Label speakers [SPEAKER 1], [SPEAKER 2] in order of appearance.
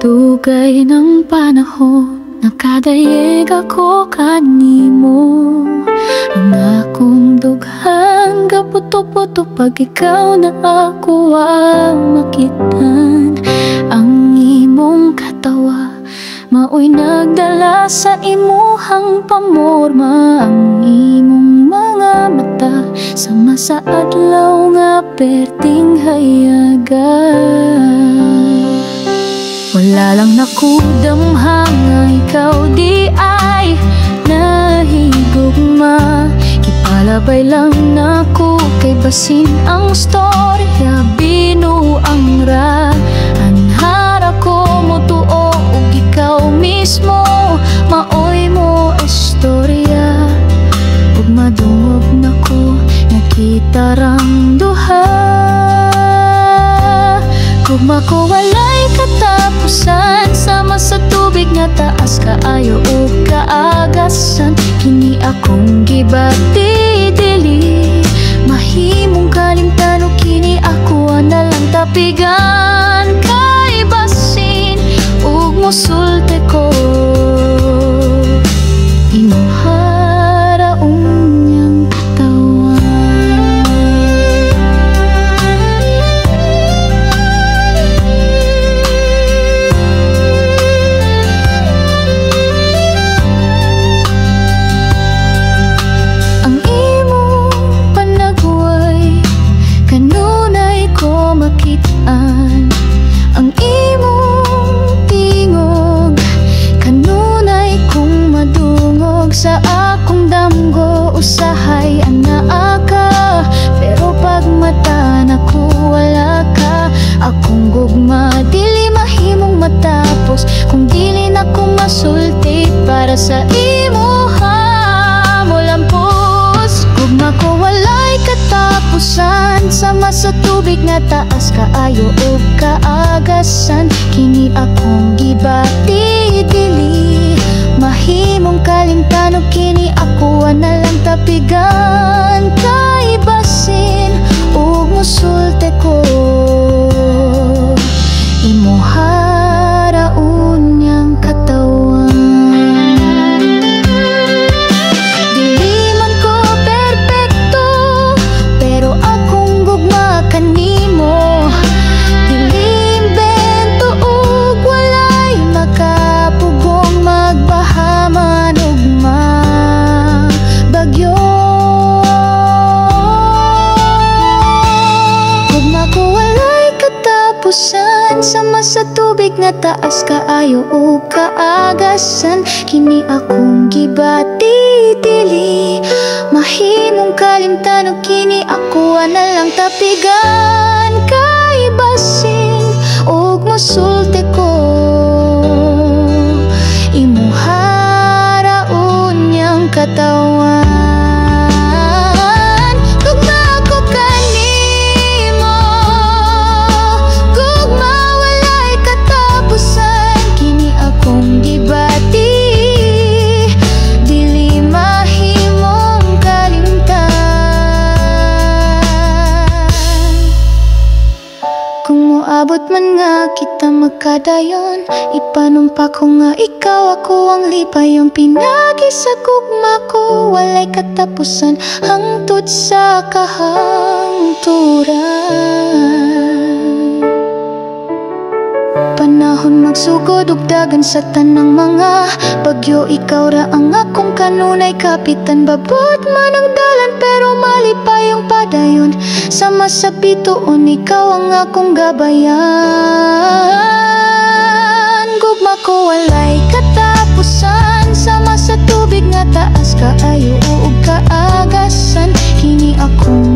[SPEAKER 1] Dugay ng panahon, nakadayeg ako kanimo. Ang akong dughan, kaputo-puto pag ikaw na ako makitan. Ang imong katawa, maoy nagdala sa imuhang pamorma. Ang imong mga mata, sama sa adlaw nga perting hayagan. Wala lang nakudamhang nga ikaw di ay nahigugma. Kipalabay lang nako kay basin ang storya binuang ra. Anhara ko mo tuo ug ikaw mismo maoy mo istorya. Ug madungog nako nakita rang duha. Gugma ko walay katapusan, sama sa tubig nga taas kaayo ug kaagasan. Kini akong gibati dili, mahimong kalimtan ug kini ako na lang tapigan. Kay basin ug musulte ko imuharaon niyang katawan. Ang imong panagway kanunay ko makitaan. Ang imong tingog kanunay kong madungog. Sa akong damgo usahay anaa ka, pero pag mata nako wala ka. Akong gugma dili mahimong matapos kung dili nako masulti para sa imo ha mo lampos. Gugma ko walay katapusan, sama sa tubig nga taas kaayo ug kaagasan. Kini akong gibati dili, mahimong kalimtan ug kini ako na lang tapigan. Kay basin ug musulte ko imuharaon niyang katawan. Dili man ko perpekto, pero akong gugma kanimo. Dili imbento ug walay makapugong magbahaman ug bagyo. Gugma ko walay katapusan, sama sa tubig nga taas kaayo ug kaagasan. Kini akong gibati dili, mahimong kalimtan ug kini ako na lang tapigan. Kay basin ug musulte ko imuharaon niyang katawan. Gugma ko kanimo, gugma walay katapusan. Kini akong gibati dili mahimong kalimtan. Kung moabot man nga kita magkadayon, ipanumpa ko nga ikaw ako ang lipayong pinagi sa gugma ko. Walay katapusan hangtod sa kahangturan. Panahon magsugod ug dagan sa tanang mga bagyo. Ikaw ra ang akong kanunay kapitan. Babot man ang dalan pero malipay ang padayon. Sama sa bituon ikaw ang akong gabayan. Gugma ko walay katapusan, sama sa tubig nga taas kaayo ug kaagasan. Kini akong